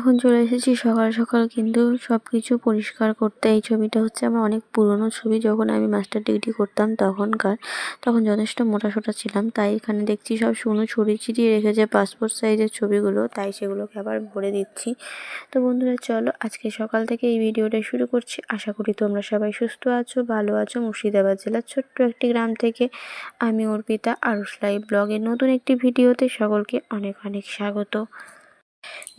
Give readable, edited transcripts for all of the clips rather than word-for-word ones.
এখন চলে এসেছি সকাল সকাল কিন্তু সবকিছু পরিষ্কার করতে। এই ছবিটা হচ্ছে আমার অনেক পুরনো ছবি, যখন আমি মাস্টার ডিগ্রি করতাম তখনকার। তখন যথেষ্ট মোটাসোটা ছিলাম, তাই এখানে দেখছি সব শুকনো ছড়িয়ে ছিটিয়ে রেখেছে পাসপোর্ট সাইজের ছবিগুলো, তাই সেগুলোকে আবার ভরে দিচ্ছি। তো বন্ধুরা চলো, আজকে সকাল থেকে এই ভিডিওটা শুরু করছি। আশা করি তোমরা সবাই সুস্থ আছো, ভালো আছো। মুর্শিদাবাদ জেলার ছোট্ট একটি গ্রাম থেকে আমি অর্পিতা আরুষ লাইভ ব্লগের নতুন একটি ভিডিওতে সকলকে অনেক অনেক স্বাগত।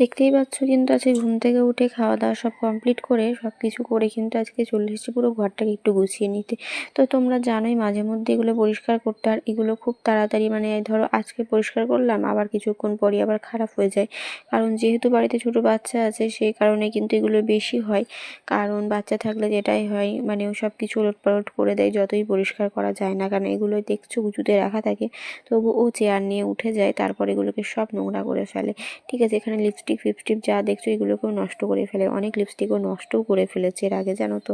দেখতেই পাচ্ছ কিন্তু আজকে ঘুম থেকে উঠে খাওয়া দাওয়া সব কমপ্লিট করে সব কিছু করে কিন্তু আজকে চলে এসেছি পুরো ঘরটাকে একটু গুছিয়ে নিতে। তো তোমরা জানোই মাঝে মধ্যে এগুলো পরিষ্কার করতে, আর এগুলো খুব তাড়াতাড়ি মানে ধরো আজকে পরিষ্কার করলাম, আবার কিছুক্ষণ পরই আবার খারাপ হয়ে যায়। কারণ যেহেতু বাড়িতে ছোট বাচ্চা আছে সেই কারণে কিন্তু এগুলো বেশি হয়। কারণ বাচ্চা থাকলে যেটাই হয় মানে ও সব কিছু ওলটপালট করে দেয়, যতই পরিষ্কার করা যায় না কেন। এগুলো দেখছো উঁচুতে রাখা থাকে, তবু ও চেয়ার নিয়ে উঠে যায়, তারপর এগুলোকে সব নোংরা করে ফেলে। ঠিক আছে, এখানে লিপস্টিক ফিপস্টিক যা দেখছো এগুলোকেও নষ্ট করে ফেলে, অনেক লিপস্টিকও নষ্টও করে ফেলেছে এর আগে, জানো তো।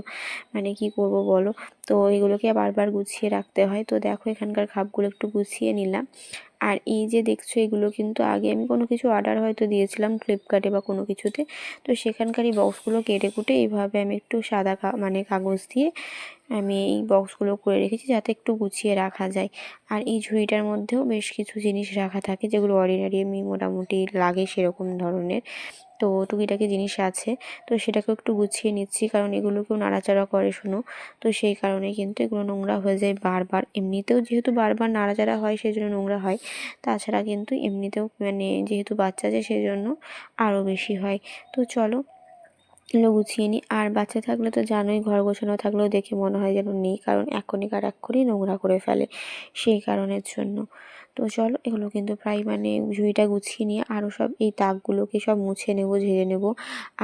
মানে কি করব বলো। তো এগুলোকে বারবার গুছিয়ে রাখতে হয়। তো দেখো এখানকার খাপগুলো একটু গুছিয়ে নিলাম। আর এই যে দেখছো এগুলো কিন্তু আগে আমি কোনো কিছু অর্ডার হয়তো দিয়েছিলাম ফ্লিপকার্টে বা কোনো কিছুতে, তো সেখানকারই বক্সগুলো কেটে কুটে এইভাবে আমি একটু সাদা মানে কাগজ দিয়ে আমি এই বক্সগুলো করে রেখেছি যাতে একটু গুছিয়ে রাখা যায়। আর এই ঝুড়িটার মধ্যেও বেশ কিছু জিনিস রাখা থাকে যেগুলো অর্ডিনারি আমি মোটামুটি লাগে সেরকম ধরনের। তো টুকিটাকি জিনিস আছে, তো সেটাকেও একটু গুছিয়ে নিচ্ছি, কারণ এগুলোকেও নাড়াচাড়া করে শোনো। তো সেই কারণে কিন্তু এগুলো নোংরা হয়ে যায় বারবার। এমনিতেও যেহেতু বারবার নাড়াচাড়া হয় সেই জন্য নোংরা হয়, তাছাড়া কিন্তু এমনিতেও মানে যেহেতু বাচ্চা আছে সেই জন্য আরও বেশি হয়। তো চলো এগুলো গুছিয়ে নিই। আর বাচ্চা থাকলে তো জানোই, ঘর গোছানো থাকলেও দেখে মনে হয় যেন নেই, কারণ এক্ষুনি নোংরা করে ফেলে সেই কারণের জন্য। তো চলো এগুলো কিন্তু প্রায় মানে ঝুড়িটা গুছিয়ে নিয়ে আরও সব এই তাকগুলোকে সব মুছে নেব, ঝেড়ে নেব।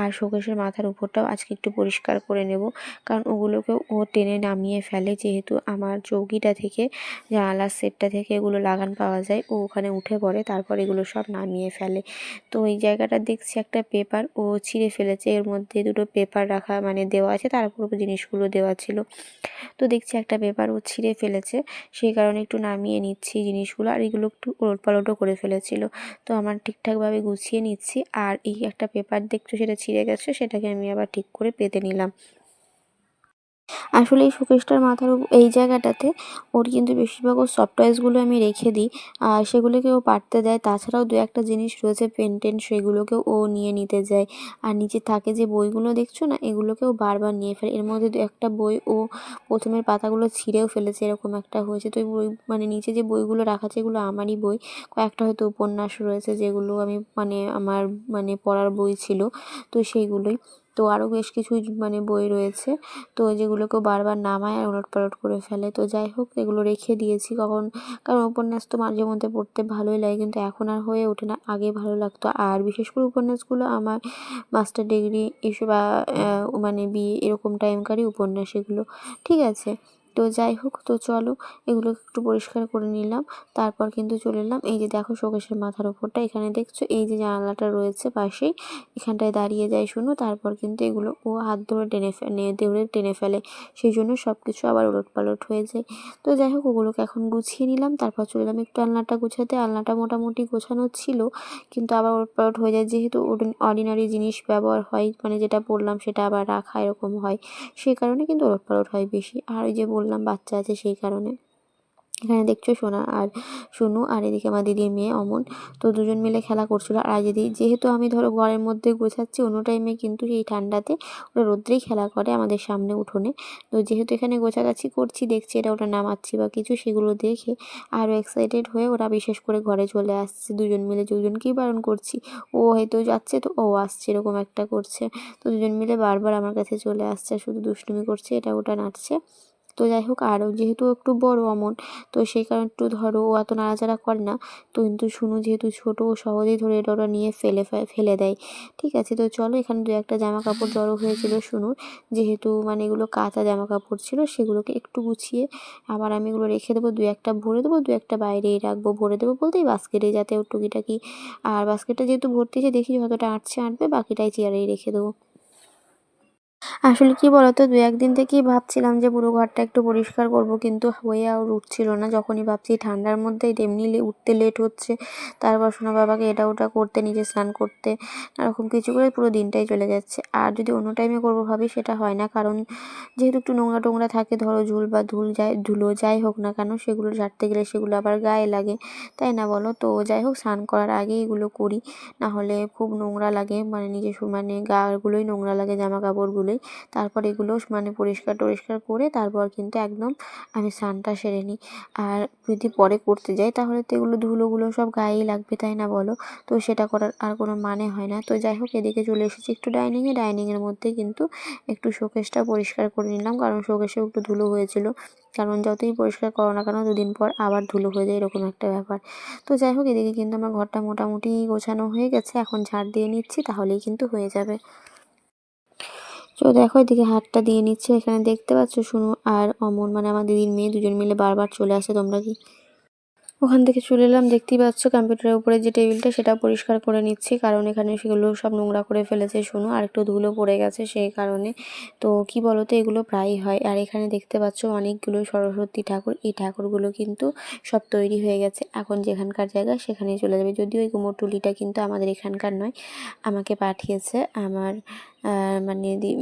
আর শোকেসের মাথার উপরটাও আজকে একটু পরিষ্কার করে নেব, কারণ ওগুলোকেও ও টেনে নামিয়ে ফেলে। যেহেতু আমার চৌকিটা থেকে জানালার সেটটা থেকে এগুলো লাগান পাওয়া যায়, ও ওখানে উঠে পড়ে, তারপর এগুলো সব নামিয়ে ফেলে। তো এই জায়গাটা দেখছি একটা পেপার ও ছিঁড়ে ফেলেছে, এর মধ্যে দুটো পেপার রাখা মানে দেওয়া আছে, তার উপর জিনিসগুলো দেওয়া ছিল। তো দেখছি একটা পেপার ও ছিঁড়ে ফেলেছে, সেই কারণে একটু নামিয়ে নিচ্ছি জিনিসগুলো। আর এগুলো একটু ওলটপালটও করে ফেলেছিল, তো আমার ঠিকঠাকভাবে গুছিয়ে নিচ্ছি। আর এই একটা পেপার দেখছো সেটা ছিঁড়ে গেছে, সেটাকে আমি আবার ঠিক করে পেতে নিলাম। আসলে এই শোকেসটার মাথার এই জায়গাটাতে ওর কিন্তু বেশিরভাগ ওর সফট টয়েসগুলো আমি রেখে দিই, আর সেগুলোকে ও পাড়তে দেয়। তাছাড়াও দু একটা জিনিস রয়েছে পেন টেন, সেগুলোকেও ও নিয়ে নিতে যায়। আর নিচে থাকে যে বইগুলো দেখছো না, এগুলোকেও বারবার নিয়ে ফেলে। এর মধ্যে দু একটা বই ও প্রথমের পাতাগুলো ছিঁড়েও ফেলেছে, এরকম একটা হয়েছে। তো এই বই মানে নিচে যে বইগুলো রাখা আছে এগুলো আমারই বই, কয়েকটা হয়তো উপন্যাস রয়েছে যেগুলো আমি মানে আমার মানে পড়ার বই ছিল, তো সেইগুলোই। তো আরও বেশ কিছু মানে বই রয়েছে, তো যেগুলোকেও বারবার নামায় আর ওলটপালট করে ফেলে। তো যাই হোক এগুলো রেখে দিয়েছি, কারণ উপন্যাস তো মাঝে মধ্যে পড়তে ভালোই লাগে, কিন্তু এখন আর হয়ে ওঠে না, আগে ভালো লাগতো। আর বিশেষ করে উপন্যাসগুলো আমার মাস্টার ডিগ্রি এসব মানে বিয়ে এরকম টাইমকারই উপন্যাস এগুলো। ঠিক আছে, তো যাই হোক, তো চলো এগুলো একটু পরিষ্কার করে নিলাম। তারপর কিন্তু চলে এলাম এই যে দেখো শোকেসের মাথার ওপরটা, এখানে দেখছো এই যে জানালাটা রয়েছে পাশেই, এখানটায় দাঁড়িয়ে যায় শুনো। তারপর কিন্তু এগুলো ও হাত ধরে টেনে ফেলে, সেই জন্য সব কিছু আবার ওলটপালট হয়ে যায়। তো যাই হোক ওগুলোকে এখন গুছিয়ে নিলাম, তারপর চলে এলাম একটু আলনাটা গুছাতে। আলনাটা মোটামুটি গোছানো ছিল, কিন্তু আবার ওলটপালট হয়ে যায়, যেহেতু অর্ডিনারি জিনিস ব্যবহার হয়, মানে যেটা পড়লাম সেটা আবার রাখা এরকম হয়, সেই কারণে কিন্তু ওলটপালট হয় বেশি। আর ওই যে বললাম বাচ্চা আছে সেই কারণে। এখানে দেখছো সোনু আর এদিকে আমার দিদির মেয়ে অমন, তো দুজন মিলে খেলা করছিল। আর যেহেতু আমি ধরো ঘরের মধ্যে গোছাচ্ছি, অন্য টাইমে কিন্তু এই ঠান্ডাতে ওরা রোদ্রেই খেলা করে আমাদের সামনে উঠোনে। তো যেহেতু এখানে গোছাগাছি করছি, দেখছি এটা ওটা নামাচ্ছি বা কিছু, সেগুলো দেখে আরও এক্সাইটেড হয়ে ওরা বিশেষ করে ঘরে চলে আসছে দুজন মিলে। দুজনকেই বারণ করছি, ও হয়তো যাচ্ছে তো ও আসছে, এরকম একটা করছে। তো দুজন মিলে বারবার আমার কাছে চলে আসছে, শুধু দুষ্টুমি করছে, এটা ওটা নাচছে। তো যাই হোক, আরও যেহেতু একটু বড় অমন, তো সেই কারণে একটু ধরো ও এত নাড়াচাড়া করে না। তো কিন্তু শুনু যেহেতু ছোটো, ও সহজেই ধরে এটা ওরা নিয়ে ফেলে দেয়। ঠিক আছে, তো চলো এখানে দু একটা জামা কাপড় জড়ো হয়েছিল শুনুর, যেহেতু মানে এগুলো কাঁচা জামা কাপড় ছিল, সেগুলোকে একটু গুছিয়ে আবার আমি এগুলো রেখে দেবো। দু একটা ভরে দেবো, দু একটা বাইরেই রাখবো। ভরে দেবো বলতেই বাস্কেটে, যাতে ও টুকিটাকি, আর বাস্কেটটা যেহেতু ভর্তি আছে দেখি যতটা আঁটবে বাকিটাই চেয়ারেই রেখে দেবো। আসলে কি বলতো, ২-১ দিন থেকেই ভাবছিলাম যে পুরো ঘরটা একটু পরিষ্কার করব, কিন্তু হয়ে আর উঠছিল না। যখনই ভাবছি ঠান্ডার মধ্যে এমনি উঠতে লেট হচ্ছে, তারপর সোনা বাবাকে এটা ওটা করতে, নিজে স্নান করতে, এরকম কিছু করে পুরো দিনটাই চলে যাচ্ছে। আর যদি অন্য টাইমে করব ভাবি, সেটা হয় না, কারণ যেহেতু একটু নোংরা টোংরা থাকে, ধরো ঝুল বা ধুলো যাই হোক না কেন, সেগুলো ঝাড়তে গেলে সেগুলো আবার গায়ে লাগে, তাই না বলো? তো যাই হোক, স্নান করার আগেই এগুলো করি, না হলে খুব নোংরা লাগে, মানে মানে গাগুলোই নোংরা লাগে, জামা কাপড়গুলোই। তারপর এগুলো মানে পরিষ্কার করে তারপর কিন্তু একদম আমি স্নানটা সেরে নিই। আর যদি পরে করতে যাই, তাহলে তো এগুলো ধুলোগুলো সব গায়েই লাগবে, তাই না বলো? তো সেটা করার আর কোনো মানে হয় না। তো যাই হোক, এদিকে চলে এসেছি একটু ডাইনিংয়ের মধ্যে কিন্তু একটু শোকেসটা পরিষ্কার করে নিলাম, কারণ শোকেসেও একটু ধুলো হয়েছিল। কারণ যতই পরিষ্কার করো না কেন, দুদিন পর আবার ধুলো হয়ে যায়, এরকম একটা ব্যাপার। তো যাই হোক, এদিকে কিন্তু আমার ঘরটা মোটামুটি গোছানো হয়ে গেছে, এখন ঝাড় দিয়ে নিচ্ছি, তাহলেই কিন্তু হয়ে যাবে। তো দেখো, এদিকে হাতটা দিয়ে নিচ্ছে, এখানে দেখতে পাচ্ছ শুনু আর অমন, মানে আমার দিদির মেয়ে, দুজন মিলে বারবার চলে আসে। তোমরা কি ওখান থেকে চলে এলাম, দেখতেই পাচ্ছ কম্পিউটারের উপরে যে টেবিলটা, সেটা পরিষ্কার করে নিচ্ছি, কারণ এখানে সেগুলো সব নোংরা করে ফেলেছে শুনু, আর একটু ধুলো পড়ে গেছে সেই কারণে। তো কি বলতো, এগুলো প্রায়ই হয়। আর এখানে দেখতে পাচ্ছ অনেকগুলো সরস্বতী ঠাকুর, এই ঠাকুরগুলো কিন্তু সব তৈরি হয়ে গেছে, এখন যেখানকার জায়গা সেখানেই চলে যাবে। যদিও এই কুমোরটুলিটা কিন্তু আমাদের এখানকার নয়, আমাকে পাঠিয়েছে আমার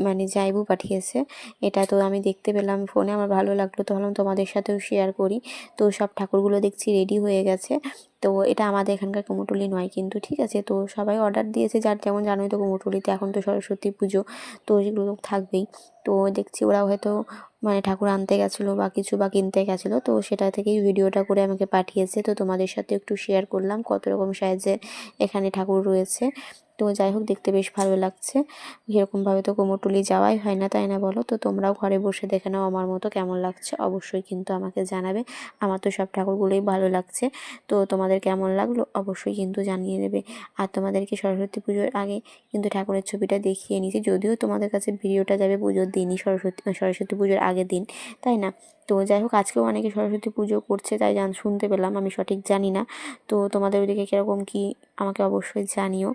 মানে জাইবু পাঠিয়েছে। এটা তো আমি দেখতে পেলাম ফোনে, আমার ভালো লাগলো, তো ভাবলাম তোমাদের সাথেও শেয়ার করি। তো সব ঠাকুরগুলো দেখছি রেডি হয়ে গেছে। তো এটা আমাদের এখানকার কুমোরটুলি নয় কিন্তু, ঠিক আছে? তো সবাই অর্ডার দিয়েছে, যার যেমন, জানোই তো কুমোরটুলিতে এখন তো সরস্বতী পুজো, তো সেগুলো তো থাকবেই। তো দেখছি ওরা হয়তো মানে ঠাকুর আনতে গেছিলো বা কিছু বা কিনতে গেছিলো, তো সেটা থেকেই ভিডিওটা করে আমাকে পাঠিয়েছে। তো তোমাদের সাথে একটু শেয়ার করলাম কত রকম সাইজে এখানে ঠাকুর রয়েছে। তো যাই হোক, দেখতে বেশ ভালো লাগছে। এরকমভাবে তো কুমোরটুলি যাওয়াই হয় না, তাই না বলো? তো তোমরাও ঘরে বসে দেখে নাও আমার মতো কেমন লাগছে, অবশ্যই কিন্তু আমাকে জানাবে। আমার তো সব ঠাকুরগুলোই ভালো লাগছে। তো তোমাদের কেমন লাগলো অবশ্যই কিন্তু জানিয়ে দেবে। আর তোমাদেরকে সরস্বতী পুজোর আগে কিন্তু ঠাকুরের ছবিটা দেখিয়ে নিয়েছি, যদিও তোমাদের কাছে ভিডিওটা যাবে পুজোর দিনই, সরস্বতী পুজোর আগের দিন, তাই না? তো যাই হোক, আজকেও অনেকে সরস্বতী পুজো করছে, তাই শুনতে পেলাম, আমি সঠিক জানি না। তো তোমাদের ওদিকে কীরকম কী আমাকে অবশ্যই জানিও।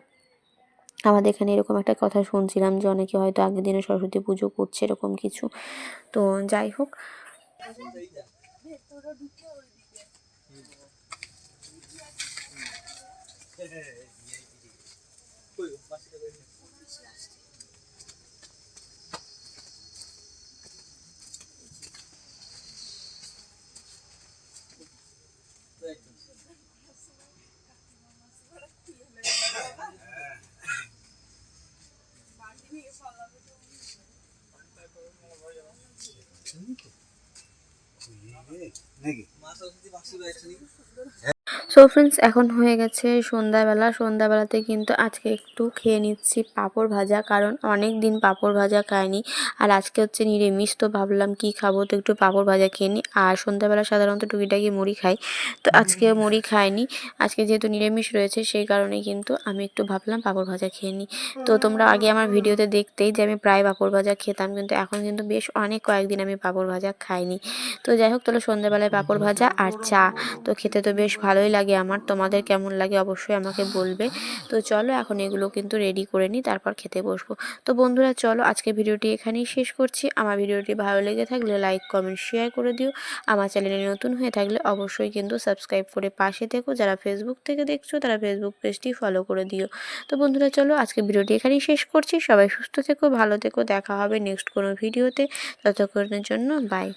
আমাদের এখানে এরকম একটা কথা শুনছিলাম যে অনেকে হয়তো আগের দিনে সরস্বতী পুজো করছে, এরকম কিছু। তো যাই হোক, সো ফ্রেন্ডস, এখন হয়ে গেছে সন্ধ্যাবেলাতে কিন্তু আজকে একটু খেয়ে নিচ্ছি পাঁপড় ভাজা, কারণ অনেক দিন পাঁপড় ভাজা খাইনি। আর আজকে হচ্ছে নিরামিষ, তো ভাবলাম কি খাবো, তো একটু পাঁপড় ভাজা খেয়ে নিই। আর সন্ধ্যাবেলা সাধারণত টুকিটাকি মুড়ি খাই, তো আজকে মুড়ি খাইনি। আজকে যেহেতু নিরামিষ রয়েছে, সেই কারণে কিন্তু আমি একটু ভাবলাম পাঁপড় ভাজা খেয়ে নিই। তো তোমরা আগে আমার ভিডিওতে দেখতেই যে আমি প্রায় পাঁপড় ভাজা খেতাম, কিন্তু এখন কিন্তু বেশ কয়েকদিন আমি পাঁপড় ভাজা খাইনি। তো যাই হোক, তাহলে সন্ধ্যাবেলায় পাঁপড় ভাজা আর চা, তো খেতে তো বেশ ভালোই লাগে আমার। তোমাদের কেমন লাগে অবশ্যই আমাকে বলবে। তো চলো, এখন এগুলো কিন্তু রেডি করে নিই, তারপর খেতে বসবো। তো বন্ধুরা, চলো আজকে ভিডিওটি এখানেই শেষ করছি। আমার ভিডিওটি ভালো লেগে থাকলে লাইক কমেন্ট শেয়ার করে দিও। আমার চ্যানেলে নতুন হয়ে থাকলে অবশ্যই কিন্তু সাবস্ক্রাইব করে পাশে থেকো। যারা ফেসবুক থেকে দেখছো, তারা ফেসবুক পেজটি ফলো করে দিও। তো বন্ধুরা, চলো আজকে ভিডিওটি এখানেই শেষ করছি। সবাই সুস্থ থেকো, ভালো থেকো, দেখা হবে নেক্সট কোনো ভিডিওতে। ততক্ষণের জন্য বাই।